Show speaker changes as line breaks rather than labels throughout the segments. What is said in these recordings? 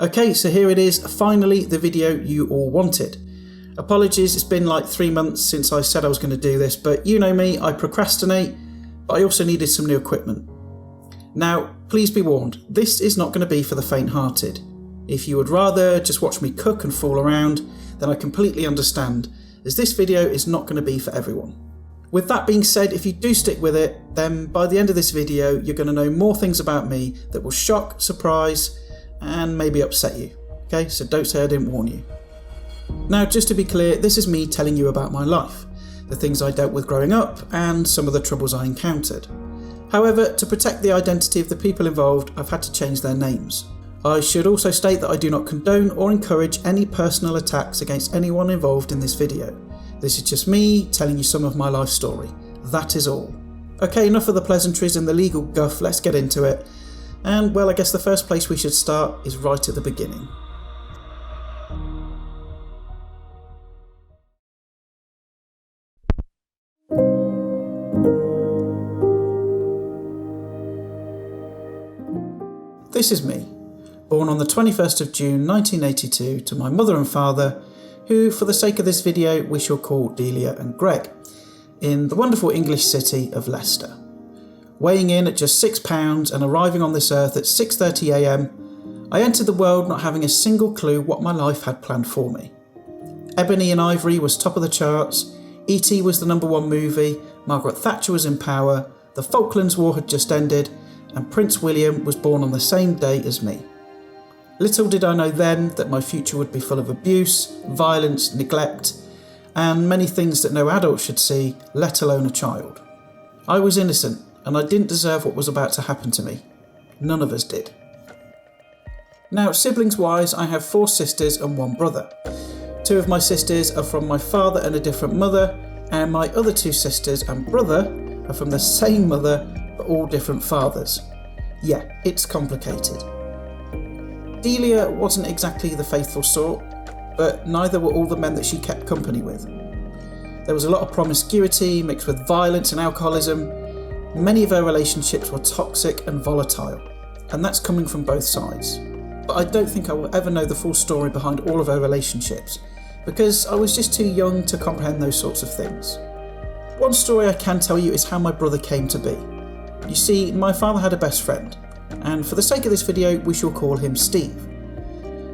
Okay, so here it is, finally the video you all wanted. Apologies, it's been like 3 months since I said I was going to do this, but you know me, I procrastinate, but I also needed some new equipment. Now, please be warned, this is not going to be for the faint-hearted. If you would rather just watch me cook and fool around, then I completely understand, as this video is not going to be for everyone. With that being said, if you do stick with it, then by the end of this video, you're going to know more things about me that will shock, surprise, and maybe upset you. Okay, so don't say I didn't warn you. Now, just to be clear, this is me telling you about my life, the things I dealt with growing up, and some of the troubles I encountered. However, to protect the identity of the people involved, I've had to change their names. I should also state that I do not condone or encourage any personal attacks against anyone involved in this video. This is just me telling you some of my life story. That is all. Okay, enough of the pleasantries and the legal guff, let's get into it. And well, I guess the first place we should start is right at the beginning. This is me, born on the 21st of June 1982 to my mother and father, who for the sake of this video we shall call Delia and Greg, in the wonderful English city of Leicester. Weighing in at just £6 and arriving on this earth at 6:30 AM, I entered the world not having a single clue what my life had planned for me. Ebony and Ivory was top of the charts, E.T. was the #1 movie, Margaret Thatcher was in power, the Falklands War had just ended, and Prince William was born on the same day as me. Little did I know then that my future would be full of abuse, violence, neglect, and many things that no adult should see, let alone a child. I was innocent, and I didn't deserve what was about to happen to me. None of us did. Now, siblings-wise, I have 4 sisters and 1 brother. 2 of my sisters are from my father and a different mother, and my other 2 sisters and brother are from the same mother, but all different fathers. Yeah, it's complicated. Delia wasn't exactly the faithful sort, but neither were all the men that she kept company with. There was a lot of promiscuity mixed with violence and alcoholism. Many of her relationships were toxic and volatile, and that's coming from both sides. But I don't think I will ever know the full story behind all of her relationships, because I was just too young to comprehend those sorts of things. One story I can tell you is how my brother came to be. You see, my father had a best friend, and for the sake of this video, we shall call him Steve.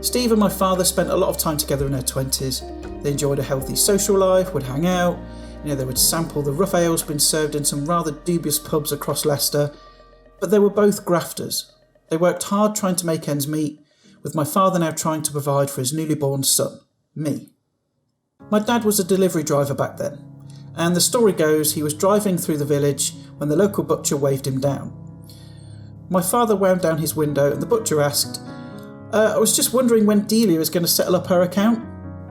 Steve and my father spent a lot of time together in their 20s. They enjoyed a healthy social life, would hang out, they would sample the rough ales being served in some rather dubious pubs across Leicester, but they were both grafters. They worked hard trying to make ends meet, with my father now trying to provide for his newly born son, me. My dad was a delivery driver back then, and the story goes he was driving through the village when the local butcher waved him down. My father wound down his window and the butcher asked, I was just wondering when Delia is going to settle up her account.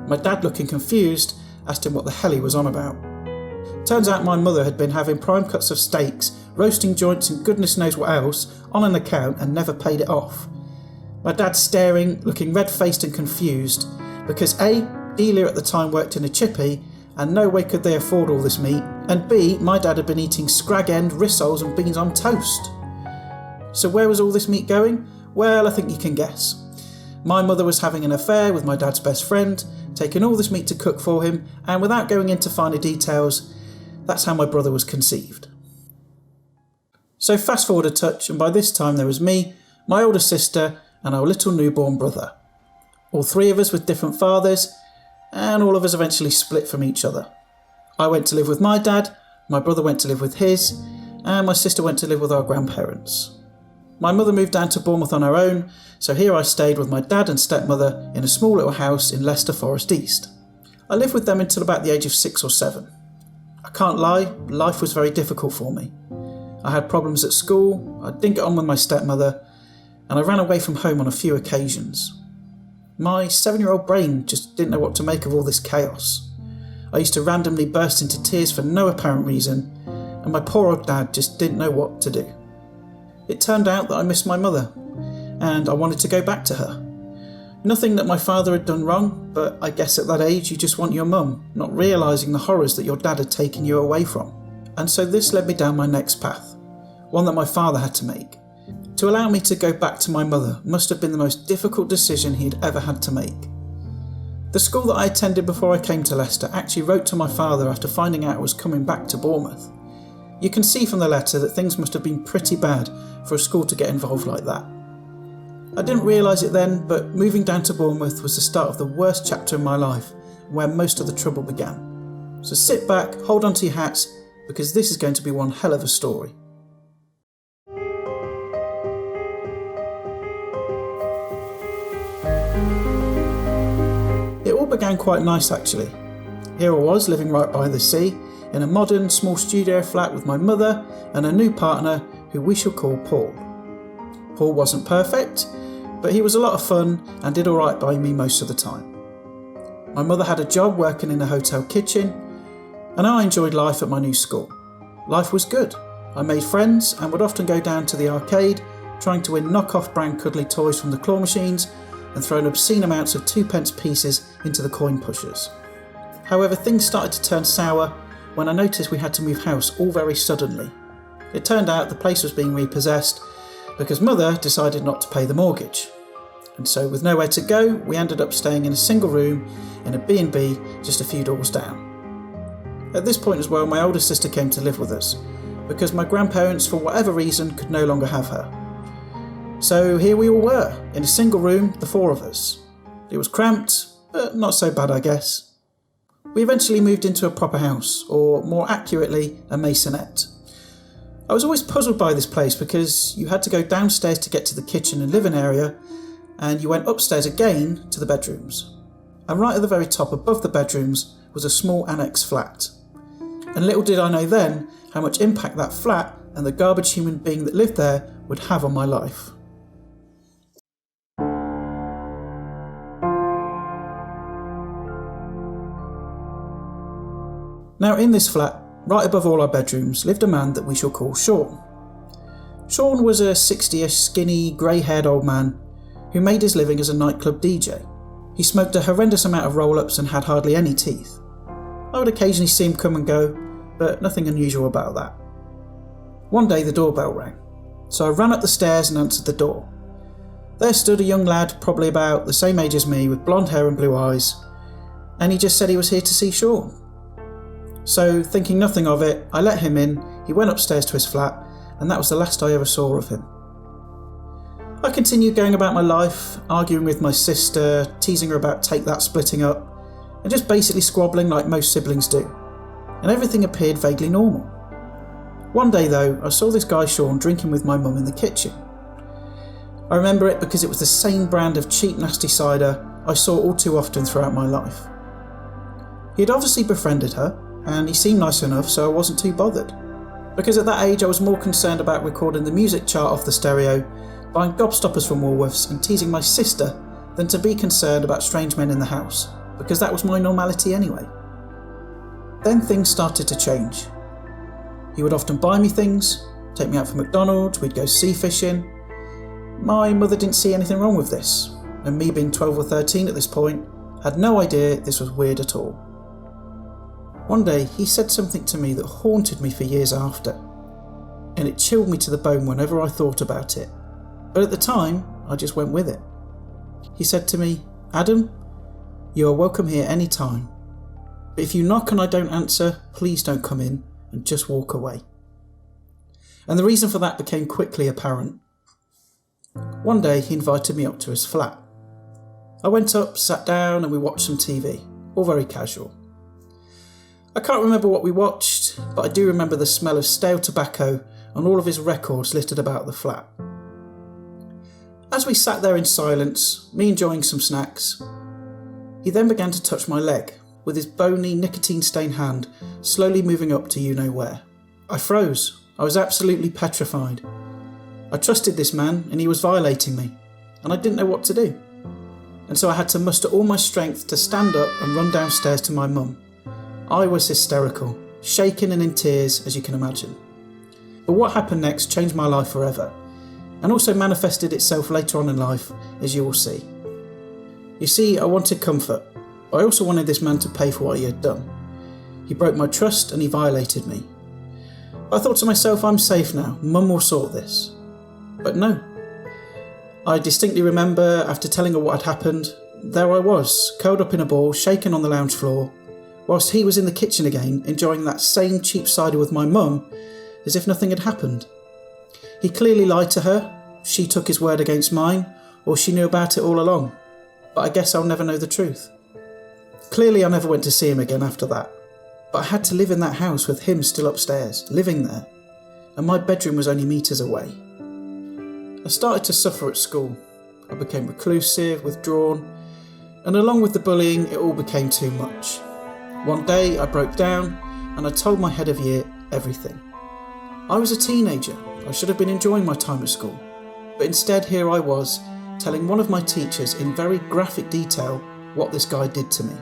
My dad, looking confused, asked him what the hell he was on about. Turns out my mother had been having prime cuts of steaks, roasting joints and goodness knows what else on an account and never paid it off. My dad staring, looking red-faced and confused, because A, Delia at the time worked in a chippy and no way could they afford all this meat, and B, my dad had been eating scrag end, rissoles and beans on toast. So where was all this meat going? Well, I think you can guess. My mother was having an affair with my dad's best friend, taking all this meat to cook for him, and without going into finer details, that's how my brother was conceived. So fast forward a touch, and by this time there was me, my older sister, and our little newborn brother. All 3 of us with different fathers, and all of us eventually split from each other. I went to live with my dad, my brother went to live with his, and my sister went to live with our grandparents. My mother moved down to Bournemouth on her own, so here I stayed with my dad and stepmother in a small little house in Leicester Forest East. I lived with them until about the age of 6 or 7. I can't lie, life was very difficult for me. I had problems at school, I didn't get on with my stepmother, and I ran away from home on a few occasions. My 7-year-old brain just didn't know what to make of all this chaos. I used to randomly burst into tears for no apparent reason, and my poor old dad just didn't know what to do. It turned out that I missed my mother, and I wanted to go back to her. Nothing that my father had done wrong, but I guess at that age you just want your mum, not realising the horrors that your dad had taken you away from. And so this led me down my next path, one that my father had to make. To allow me to go back to my mother must have been the most difficult decision he'd ever had to make. The school that I attended before I came to Leicester actually wrote to my father after finding out I was coming back to Bournemouth. You can see from the letter that things must have been pretty bad for a school to get involved like that. I didn't realise it then, but moving down to Bournemouth was the start of the worst chapter in my life, where most of the trouble began. So sit back, hold on to your hats, because this is going to be one hell of a story. It all began quite nice actually. Here I was living right by the sea, in a modern small studio flat with my mother and a new partner who we shall call Paul. Paul wasn't perfect, but he was a lot of fun and did alright by me most of the time. My mother had a job working in a hotel kitchen, and I enjoyed life at my new school. Life was good. I made friends and would often go down to the arcade, trying to win knock-off brand cuddly toys from the claw machines and thrown obscene amounts of 2p pieces into the coin pushers. However, things started to turn sour when I noticed we had to move house all very suddenly. It turned out the place was being repossessed because Mother decided not to pay the mortgage. And so with nowhere to go, we ended up staying in a single room in a B&B just a few doors down. At this point as well, my older sister came to live with us because my grandparents, for whatever reason, could no longer have her. So here we all were, in a single room, the four of us. It was cramped, but not so bad I guess. We eventually moved into a proper house, or more accurately, a maisonette. I was always puzzled by this place because you had to go downstairs to get to the kitchen and living area, and you went upstairs again to the bedrooms. And right at the very top above the bedrooms was a small annex flat. And little did I know then how much impact that flat and the garbage human being that lived there would have on my life. Now in this flat, right above all our bedrooms, lived a man that we shall call Sean. Sean was a 60-ish, skinny, grey-haired old man who made his living as a nightclub DJ. He smoked a horrendous amount of roll-ups and had hardly any teeth. I would occasionally see him come and go, but nothing unusual about that. One day the doorbell rang, so I ran up the stairs and answered the door. There stood a young lad, probably about the same age as me, with blonde hair and blue eyes, and he just said he was here to see Sean. So, thinking nothing of it, I let him in, he went upstairs to his flat, and that was the last I ever saw of him. I continued going about my life, arguing with my sister, teasing her about Take That splitting up, and just basically squabbling like most siblings do. And everything appeared vaguely normal. One day though, I saw this guy Sean drinking with my mum in the kitchen. I remember it because it was the same brand of cheap nasty cider I saw all too often throughout my life. He had obviously befriended her, and he seemed nice enough, so I wasn't too bothered. Because at that age I was more concerned about recording the music chart off the stereo, buying gobstoppers from Woolworths and teasing my sister than to be concerned about strange men in the house, because that was my normality anyway. Then things started to change. He would often buy me things, take me out for McDonald's, we'd go sea fishing. My mother didn't see anything wrong with this, and me being 12 or 13 at this point, had no idea this was weird at all. One day he said something to me that haunted me for years after, and it chilled me to the bone whenever I thought about it. But at the time, I just went with it. He said to me, "Adam, you are welcome here any time. But if you knock and I don't answer, please don't come in and just walk away." And the reason for that became quickly apparent. One day he invited me up to his flat. I went up, sat down, and we watched some TV, all very casual. I can't remember what we watched, but I do remember the smell of stale tobacco and all of his records littered about the flat. As we sat there in silence, me enjoying some snacks, he then began to touch my leg, with his bony, nicotine-stained hand slowly moving up to you-know-where. I froze. I was absolutely petrified. I trusted this man, and he was violating me, and I didn't know what to do. And so I had to muster all my strength to stand up and run downstairs to my mum. I was hysterical, shaken and in tears, as you can imagine. But what happened next changed my life forever, and also manifested itself later on in life, as you will see. You see, I wanted comfort, but I also wanted this man to pay for what he had done. He broke my trust and he violated me. I thought to myself, I'm safe now, Mum will sort this. But no, I distinctly remember, after telling her what had happened, there I was, curled up in a ball, shaken on the lounge floor, whilst he was in the kitchen again, enjoying that same cheap cider with my mum, as if nothing had happened. He clearly lied to her, she took his word against mine, or she knew about it all along. But I guess I'll never know the truth. Clearly I never went to see him again after that, but I had to live in that house with him still upstairs, living there, and my bedroom was only metres away. I started to suffer at school. I became reclusive, withdrawn, and along with the bullying, it all became too much. One day I broke down and I told my head of year everything. I was a teenager, I should have been enjoying my time at school, but instead here I was, telling one of my teachers in very graphic detail what this guy did to me.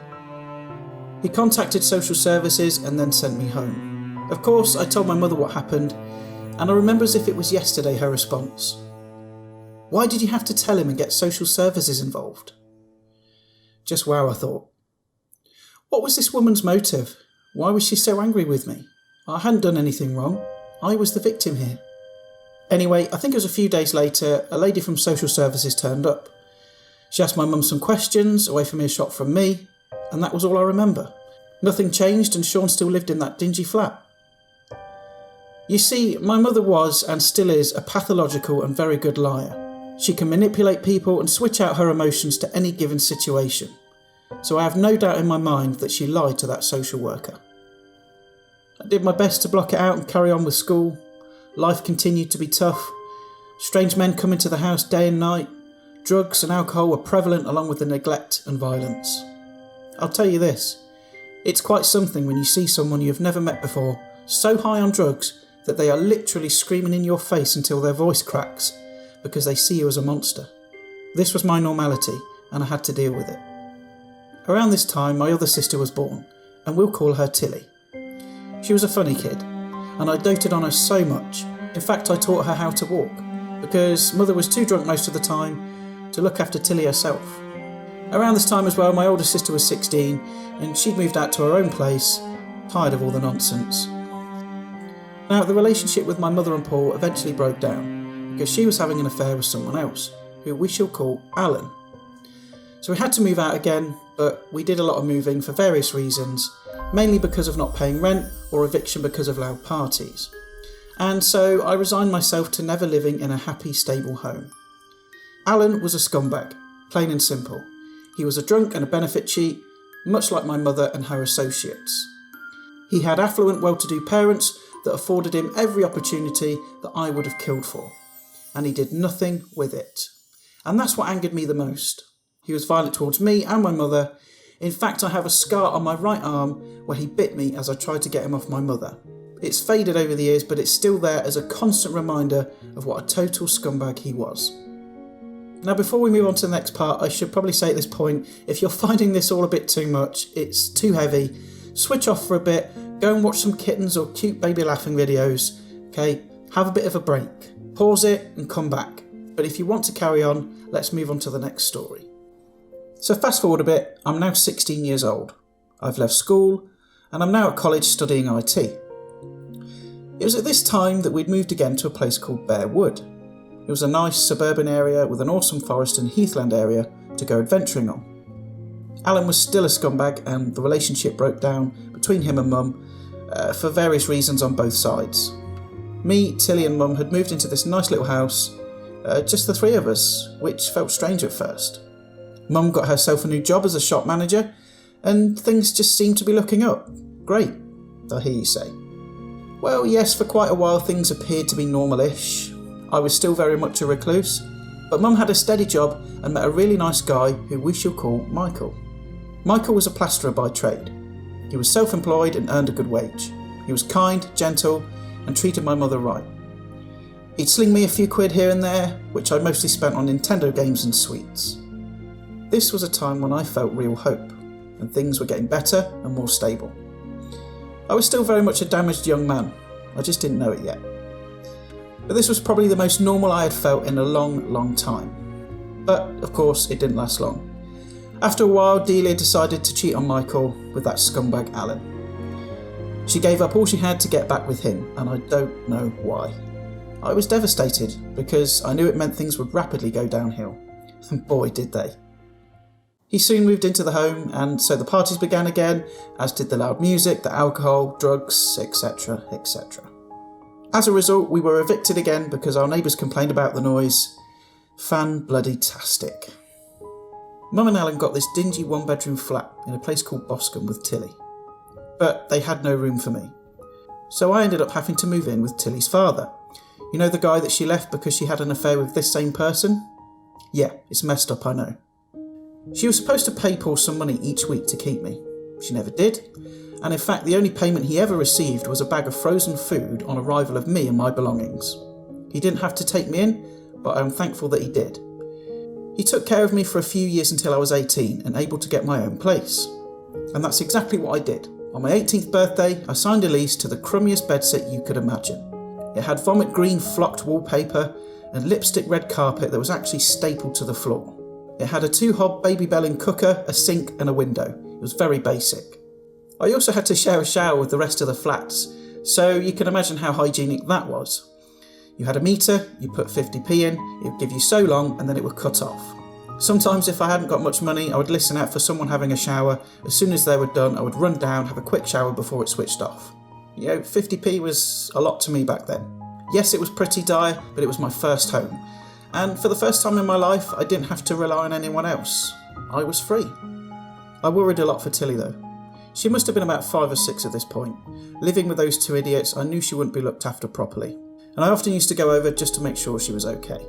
He contacted social services and then sent me home. Of course, I told my mother what happened, and I remember as if it was yesterday her response. Why did you have to tell him and get social services involved? Just wow, I thought. What was this woman's motive? Why was she so angry with me? I hadn't done anything wrong. I was the victim here. Anyway, I think it was a few days later, a lady from social services turned up. She asked my mum some questions, away from earshot from me, and that was all I remember. Nothing changed and Sean still lived in that dingy flat. You see, my mother was, and still is, a pathological and very good liar. She can manipulate people and switch out her emotions to any given situation. So I have no doubt in my mind that she lied to that social worker. I did my best to block it out and carry on with school. Life continued to be tough. Strange men come into the house day and night. Drugs and alcohol were prevalent along with the neglect and violence. I'll tell you this, it's quite something when you see someone you've never met before, so high on drugs that they are literally screaming in your face until their voice cracks because they see you as a monster. This was my normality and I had to deal with it. Around this time my other sister was born, and we'll call her Tilly. She was a funny kid, and I doted on her so much. In fact, I taught her how to walk, because mother was too drunk most of the time to look after Tilly herself. Around this time as well, my older sister was 16, and she'd moved out to her own place, tired of all the nonsense. Now, the relationship with my mother and Paul eventually broke down, because she was having an affair with someone else, who we shall call Alan. So we had to move out again, but we did a lot of moving for various reasons, mainly because of not paying rent or eviction because of loud parties. And so I resigned myself to never living in a happy, stable home. Alan was a scumbag, plain and simple. He was a drunk and a benefit cheat, much like my mother and her associates. He had affluent, well-to-do parents that afforded him every opportunity that I would have killed for, and he did nothing with it. And that's what angered me the most. He was violent towards me and my mother. In fact, I have a scar on my right arm where he bit me as I tried to get him off my mother. It's faded over the years, but it's still there as a constant reminder of what a total scumbag he was. Now, before we move on to the next part, I should probably say at this point, if you're finding this all a bit too much, it's too heavy, switch off for a bit, go and watch some kittens or cute baby laughing videos, okay? Have a bit of a break. Pause it and come back. But if you want to carry on, let's move on to the next story. So fast forward a bit, I'm now 16 years old. I've left school and I'm now at college studying IT. It was at this time that we'd moved again to a place called Bear Wood. It was a nice suburban area with an awesome forest and heathland area to go adventuring on. Alan was still a scumbag and the relationship broke down between him and Mum for various reasons on both sides. Me, Tilly and Mum had moved into this nice little house, just the three of us, which felt strange at first. Mum got herself a new job as a shop manager, and things just seemed to be looking up. Great, I hear you say. Well, yes, for quite a while things appeared to be normal-ish. I was still very much a recluse, but Mum had a steady job and met a really nice guy who we shall call Michael. Michael was a plasterer by trade. He was self-employed and earned a good wage. He was kind, gentle, and treated my mother right. He'd sling me a few quid here and there, which I mostly spent on Nintendo games and sweets. This was a time when I felt real hope, and things were getting better and more stable. I was still very much a damaged young man, I just didn't know it yet. But this was probably the most normal I had felt in a long, long time. But, of course, it didn't last long. After a while, Delia decided to cheat on Michael with that scumbag Alan. She gave up all she had to get back with him, and I don't know why. I was devastated because I knew it meant things would rapidly go downhill. And boy, did they. He soon moved into the home, and so the parties began again, as did the loud music, the alcohol, drugs, etc, etc. As a result, we were evicted again because our neighbours complained about the noise. Fan-bloody-tastic. Mum and Alan got this dingy one-bedroom flat in a place called Boscombe with Tilly. But they had no room for me. So I ended up having to move in with Tilly's father. You know the guy that she left because she had an affair with this same person? Yeah, it's messed up, I know. She was supposed to pay Paul some money each week to keep me. She never did, and in fact the only payment he ever received was a bag of frozen food on arrival of me and my belongings. He didn't have to take me in, but I'm thankful that he did. He took care of me for a few years until I was 18 and able to get my own place. And that's exactly what I did. On my 18th birthday, I signed a lease to the crummiest bedsit you could imagine. It had vomit green flocked wallpaper and lipstick red carpet that was actually stapled to the floor. It had a 2-hob baby belling cooker, a sink and a window. It was very basic. I also had to share a shower with the rest of the flats, so you can imagine how hygienic that was. You had a meter, you put 50p in, it would give you so long and then it would cut off. Sometimes if I hadn't got much money, I would listen out for someone having a shower. As soon as they were done, I would run down, have a quick shower before it switched off. 50p was a lot to me back then. Yes, it was pretty dire, but it was my first home. And for the first time in my life, I didn't have to rely on anyone else. I was free. I worried a lot for Tilly though. She must have been about 5 or 6 at this point. Living with those 2 idiots, I knew she wouldn't be looked after properly. And I often used to go over just to make sure she was okay.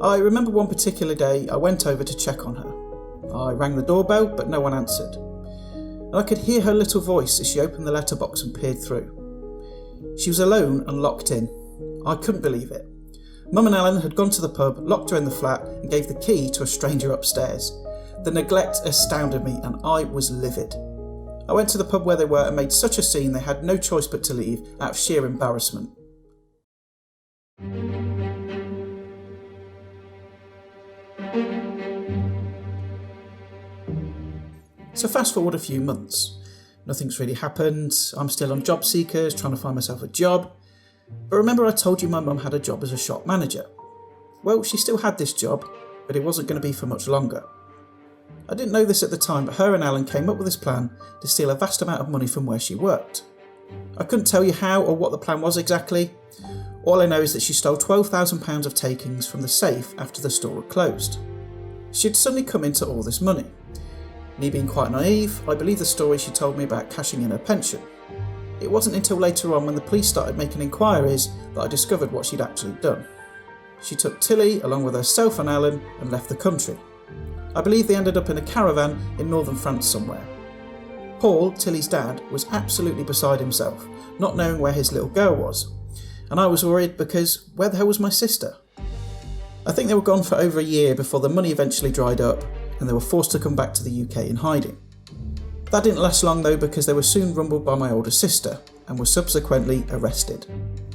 I remember one particular day I went over to check on her. I rang the doorbell, but no one answered. And I could hear her little voice as she opened the letterbox and peered through. She was alone and locked in. I couldn't believe it. Mum and Alan had gone to the pub, locked her in the flat and gave the key to a stranger upstairs. The neglect astounded me and I was livid. I went to the pub where they were and made such a scene they had no choice but to leave out of sheer embarrassment. So fast forward a few months. Nothing's really happened. I'm still on job seekers, trying to find myself a job. But remember I told you my mum had a job as a shop manager? Well, she still had this job, but it wasn't going to be for much longer. I didn't know this at the time, but her and Alan came up with this plan to steal a vast amount of money from where she worked. I couldn't tell you how or what the plan was exactly. All I know is that she stole £12,000 of takings from the safe after the store had closed. She had suddenly come into all this money. Me being quite naive, I believed the story she told me about cashing in her pension. It wasn't until later on when the police started making inquiries that I discovered what she'd actually done. She took Tilly along with herself and Alan and left the country. I believe they ended up in a caravan in northern France somewhere. Paul, Tilly's dad, was absolutely beside himself, not knowing where his little girl was. And I was worried because where the hell was my sister? I think they were gone for over a year before the money eventually dried up and they were forced to come back to the UK in hiding. That didn't last long though because they were soon rumbled by my older sister and were subsequently arrested.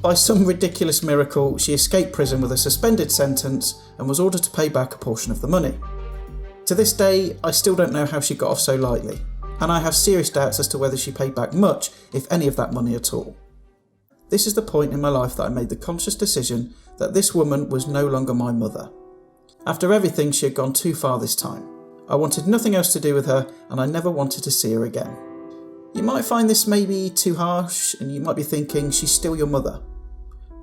By some ridiculous miracle, she escaped prison with a suspended sentence and was ordered to pay back a portion of the money. To this day, I still don't know how she got off so lightly, and I have serious doubts as to whether she paid back much, if any of that money at all. This is the point in my life that I made the conscious decision that this woman was no longer my mother. After everything, she had gone too far this time. I wanted nothing else to do with her, and I never wanted to see her again. You might find this maybe too harsh, and you might be thinking she's still your mother.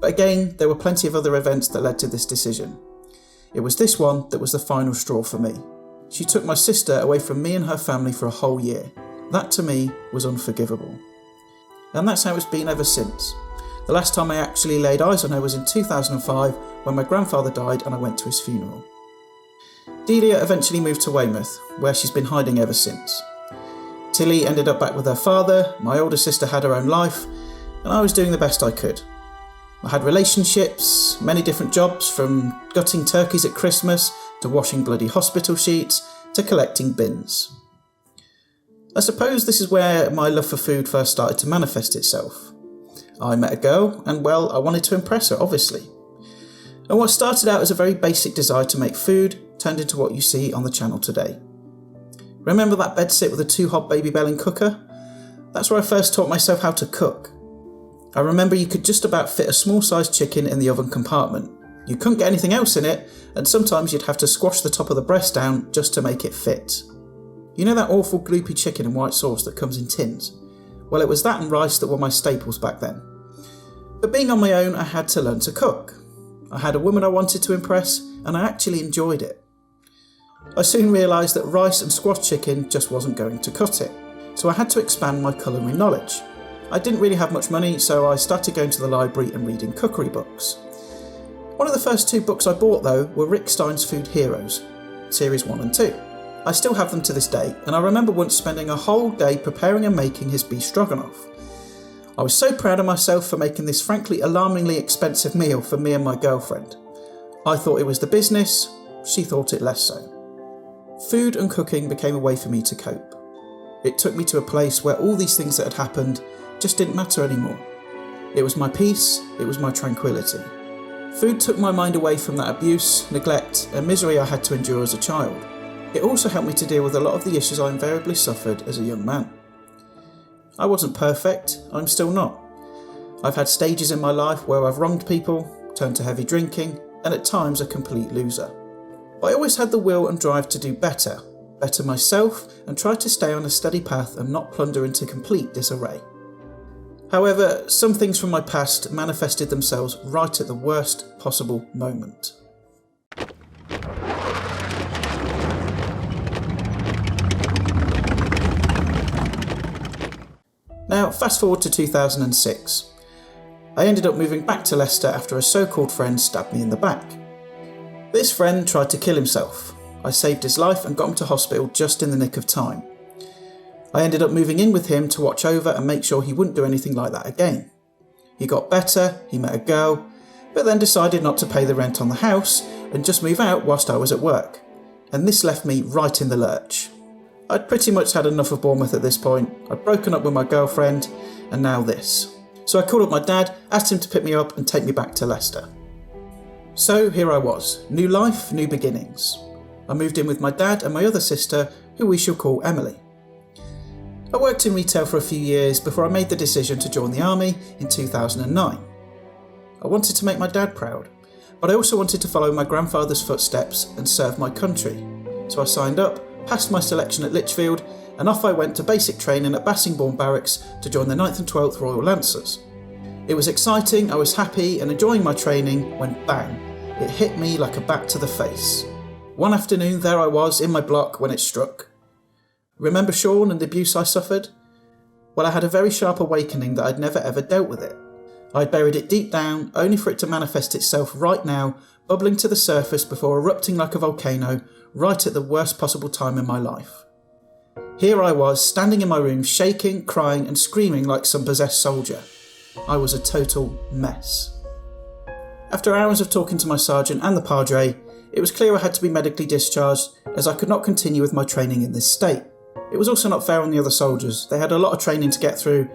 But again, there were plenty of other events that led to this decision. It was this one that was the final straw for me. She took my sister away from me and her family for a whole year. That to me was unforgivable. And that's how it's been ever since. The last time I actually laid eyes on her was in 2005 when my grandfather died and I went to his funeral. Delia eventually moved to Weymouth, where she's been hiding ever since. Tilly ended up back with her father, my older sister had her own life, and I was doing the best I could. I had relationships, many different jobs, from gutting turkeys at Christmas, to washing bloody hospital sheets, to collecting bins. I suppose this is where my love for food first started to manifest itself. I met a girl, and well, I wanted to impress her, obviously. And what started out as a very basic desire to make food turned into what you see on the channel today. Remember that bedsit with a 2-hob baby belling cooker? That's where I first taught myself how to cook. I remember you could just about fit a small sized chicken in the oven compartment. You couldn't get anything else in it, and sometimes you'd have to squash the top of the breast down just to make it fit. You know that awful gloopy chicken and white sauce that comes in tins? Well, it was that and rice that were my staples back then. But being on my own, I had to learn to cook. I had a woman I wanted to impress, and I actually enjoyed it. I soon realised that rice and squashed chicken just wasn't going to cut it, so I had to expand my culinary knowledge. I didn't really have much money, so I started going to the library and reading cookery books. One of the first 2 books I bought though were Rick Stein's Food Heroes, series 1 and 2. I still have them to this day, and I remember once spending a whole day preparing and making his beef stroganoff. I was so proud of myself for making this frankly alarmingly expensive meal for me and my girlfriend. I thought it was the business, she thought it less so. Food and cooking became a way for me to cope. It took me to a place where all these things that had happened just didn't matter anymore. It was my peace, it was my tranquility. Food took my mind away from that abuse, neglect and misery I had to endure as a child. It also helped me to deal with a lot of the issues I invariably suffered as a young man. I wasn't perfect, I'm still not. I've had stages in my life where I've wronged people, turned to heavy drinking, and at times a complete loser. But I always had the will and drive to do better myself, and try to stay on a steady path and not plunder into complete disarray. However, some things from my past manifested themselves right at the worst possible moment. Now, fast forward to 2006. I ended up moving back to Leicester after a so-called friend stabbed me in the back. This friend tried to kill himself. I saved his life and got him to hospital just in the nick of time. I ended up moving in with him to watch over and make sure he wouldn't do anything like that again. He got better, he met a girl, but then decided not to pay the rent on the house and just move out whilst I was at work. And this left me right in the lurch. I'd pretty much had enough of Bournemouth at this point. I'd broken up with my girlfriend, and now this. So I called up my dad, asked him to pick me up and take me back to Leicester. So here I was, new life, new beginnings. I moved in with my dad and my other sister, who we shall call Emily. I worked in retail for a few years before I made the decision to join the army in 2009. I wanted to make my dad proud, but I also wanted to follow my grandfather's footsteps and serve my country. So I signed up, passed my selection at Lichfield, and off I went to basic training at Bassingbourn Barracks to join the 9th and 12th Royal Lancers. It was exciting, I was happy and enjoying my training when bang, it hit me like a bat to the face. One afternoon there I was in my block when it struck. Remember Sean and the abuse I suffered? Well, I had a very sharp awakening that I'd never ever dealt with it. I'd buried it deep down, only for it to manifest itself right now, bubbling to the surface before erupting like a volcano, right at the worst possible time in my life. Here I was, standing in my room, shaking, crying and screaming like some possessed soldier. I was a total mess. After hours of talking to my sergeant and the padre, it was clear I had to be medically discharged as I could not continue with my training in this state. It was also not fair on the other soldiers. They had a lot of training to get through,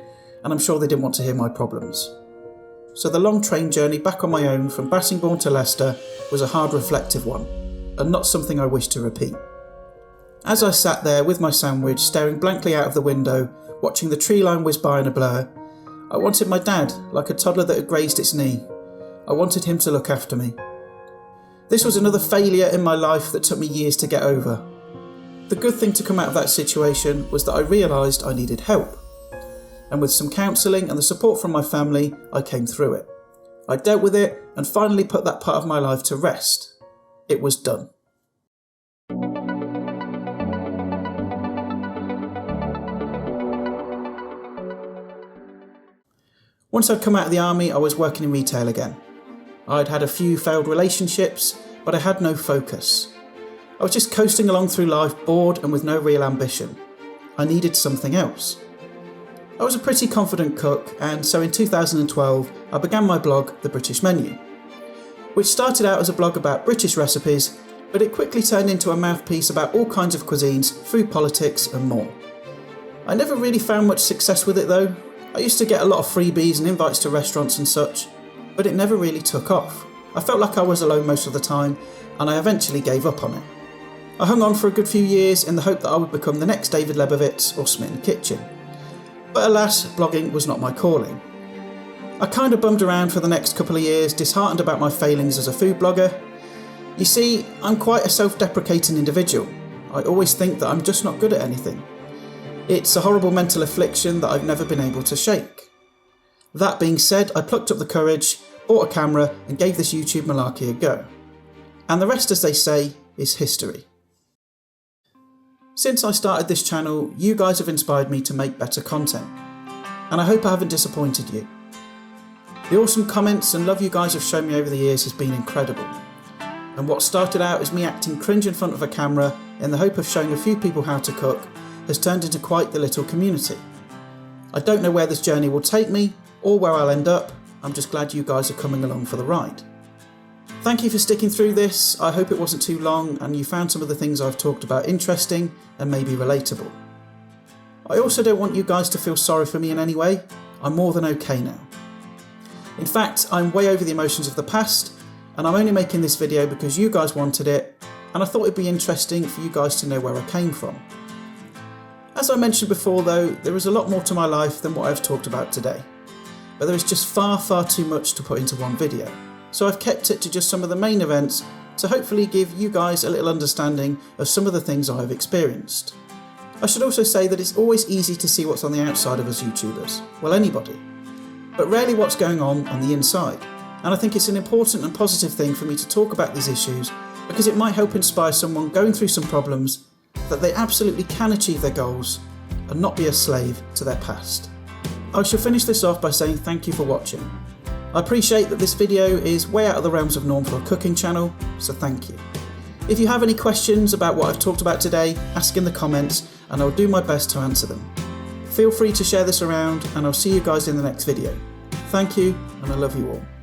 and I'm sure they didn't want to hear my problems. So the long train journey back on my own from Bassingbourn to Leicester was a hard reflective one, and not something I wish to repeat. As I sat there with my sandwich, staring blankly out of the window, watching the tree line whiz by in a blur, I wanted my dad, like a toddler that had grazed its knee. I wanted him to look after me. This was another failure in my life that took me years to get over. The good thing to come out of that situation was that I realised I needed help. And with some counselling and the support from my family, I came through it. I dealt with it and finally put that part of my life to rest. It was done. Once I'd come out of the army, I was working in retail again. I'd had a few failed relationships, but I had no focus. I was just coasting along through life, bored and with no real ambition. I needed something else. I was a pretty confident cook, and so in 2012 I began my blog, The British Menu, which started out as a blog about British recipes, but it quickly turned into a mouthpiece about all kinds of cuisines, food politics and more. I never really found much success with it though. I used to get a lot of freebies and invites to restaurants and such, but it never really took off. I felt like I was alone most of the time, and I eventually gave up on it. I hung on for a good few years in the hope that I would become the next David Lebovitz or Smitten Kitchen. But alas, blogging was not my calling. I kind of bummed around for the next couple of years, disheartened about my failings as a food blogger. You see, I'm quite a self-deprecating individual. I always think that I'm just not good at anything. It's a horrible mental affliction that I've never been able to shake. That being said, I plucked up the courage, bought a camera and gave this YouTube malarkey a go. And the rest, as they say, is history. Since I started this channel, you guys have inspired me to make better content. And I hope I haven't disappointed you. The awesome comments and love you guys have shown me over the years has been incredible. And what started out as me acting cringe in front of a camera in the hope of showing a few people how to cook has turned into quite the little community. I don't know where this journey will take me or where I'll end up. I'm just glad you guys are coming along for the ride. Thank you for sticking through this. I hope it wasn't too long and you found some of the things I've talked about interesting and maybe relatable. I also don't want you guys to feel sorry for me in any way. I'm more than okay now. In fact, I'm way over the emotions of the past, and I'm only making this video because you guys wanted it, and I thought it'd be interesting for you guys to know where I came from. As I mentioned before though, there is a lot more to my life than what I've talked about today. But there is just far too much to put into one video. So I've kept it to just some of the main events to hopefully give you guys a little understanding of some of the things I have experienced. I should also say that it's always easy to see what's on the outside of us YouTubers, well anybody, but rarely what's going on the inside. And I think it's an important and positive thing for me to talk about these issues because it might help inspire someone going through some problems that they absolutely can achieve their goals and not be a slave to their past. I shall finish this off by saying thank you for watching. I appreciate that this video is way out of the realms of norm for a cooking channel, so thank you. If you have any questions about what I've talked about today, ask in the comments and I'll do my best to answer them. Feel free to share this around and I'll see you guys in the next video. Thank you and I love you all.